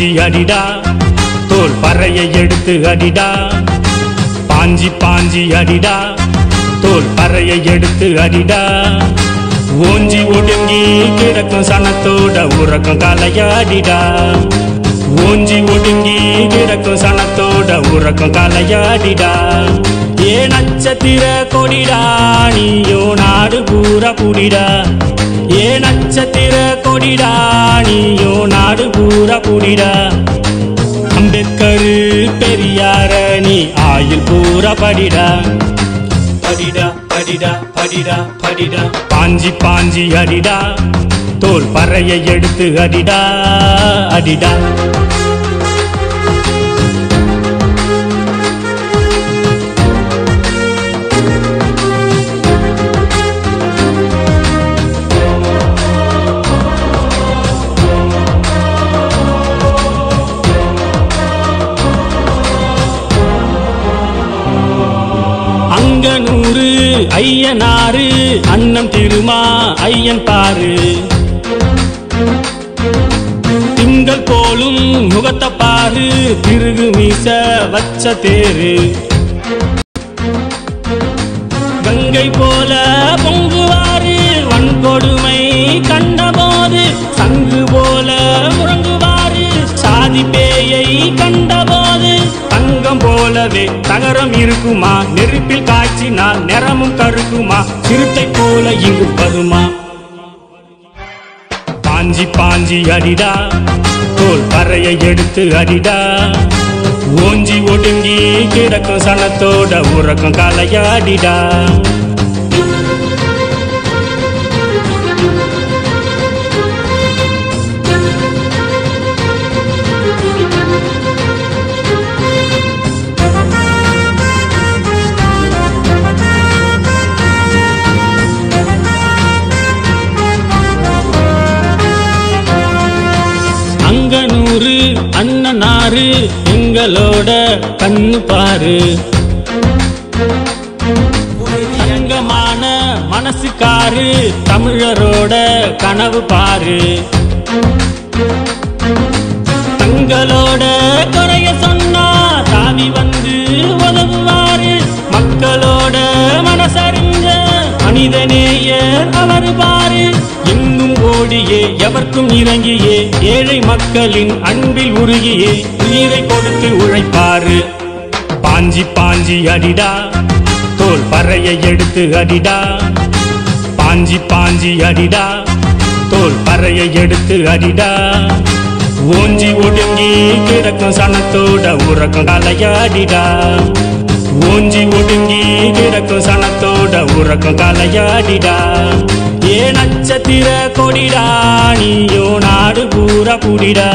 பாஞ்சி அடிடா தோல் பறையை எடுத்து அடிடா பாஞ்சி பாஞ்சி அடிடா தோல் பறையை எடுத்து அடிடா ஓஞ்சி ஒடுங்கி கிடக்கும் சனத்தோட உறக்கம் கலையாடிடா ஓஞ்சி ஒடுங்கி கிடக்கும் சனத்தோட உறக்கம் கலையாடிடா ஏ நட்சத்திர கொடிடா நீயோ நாடு பூரா புடிடா ஏ நட்சத்திர கொடிடா நீயோ நாடு பூரா புடிடா அம்பேத்கர் பெரியார நீ ஆயுள் பூரா படிடா படிடா படிடா படிடா படிடா பாஞ்சி பாஞ்சி அடிடா தோல் பறையை எடுத்து அடிடா அடிடா அங்கனூரு ஐயனாரு அன்னம் திருமா ஐயன் பாரு திங்கள் போலும் முகத்தை பாரு திருகு மீச வச்ச தேரு கங்கை போல பொங்குவாரு வன்கொடுமை கண்டபோது சங்கு போல முழங்குவாரு சாதி பேயை கண்டபோது தங்கம் போலவே தகரம் இருக்குமா நெருப்பில் காய்ச்சினால் நிறமும் கருக்குமா சிறுத்தை போல இங்கு வருமா பாஞ்சி பாஞ்சி அடிடா தோல் பறையை எடுத்து அடிடா ஓஞ்சி ஒடுங்கி கிடக்கும் சனத்தோட உறக்கம் கலையாடிடா அங்கனூரு அண்ணனாரு எங்களோட கண்ணு பாரு தங்கமான மனசுக்காரு தமிழரோட கனவு பாரு தங்களோட குறைய சொன்னா தாவி வந்து உதவுவாரு மக்களோட மனசறிஞ்ச மனிதனேய அவர் பாரு எங்கும் ஓடியே எவர்க்கும் இறங்கியே ஏழை மக்களின் அன்பில் உருகியே உயிரை கொடுத்து உழைப்பாரு பாஞ்சி பாஞ்சி அடிடா தோல் பறையை எடுத்து அடிடா பாஞ்சி பாஞ்சி அடிடா தோல் பறையை எடுத்து அடிடா ஓஞ்சி ஒடுங்கி கிடக்கும் சனத்தோட உறக்கம் கலையாடிடா ஓஞ்சி ஒடுங்கி கிடக்கும் சனத்தோட உறக்கம் கலையாடிடா ஏ நட்சத்திர கொடிடா நீயோ நாடு பூரா புடிடா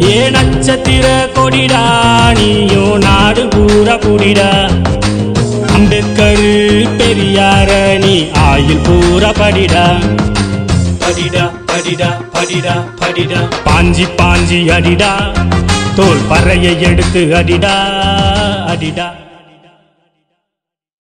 ஏ நட்சத்திர கொடிடா நீயோ நாடு பூரா புடிடா அம்பேத்கர் பெரியார நீ ஆயுள் பூரா படிடா படிடா படிடா படிடா படிடா பாஞ்சி பாஞ்சி அடிடா தோல் பறையை எடுத்து அடிடா அடிடா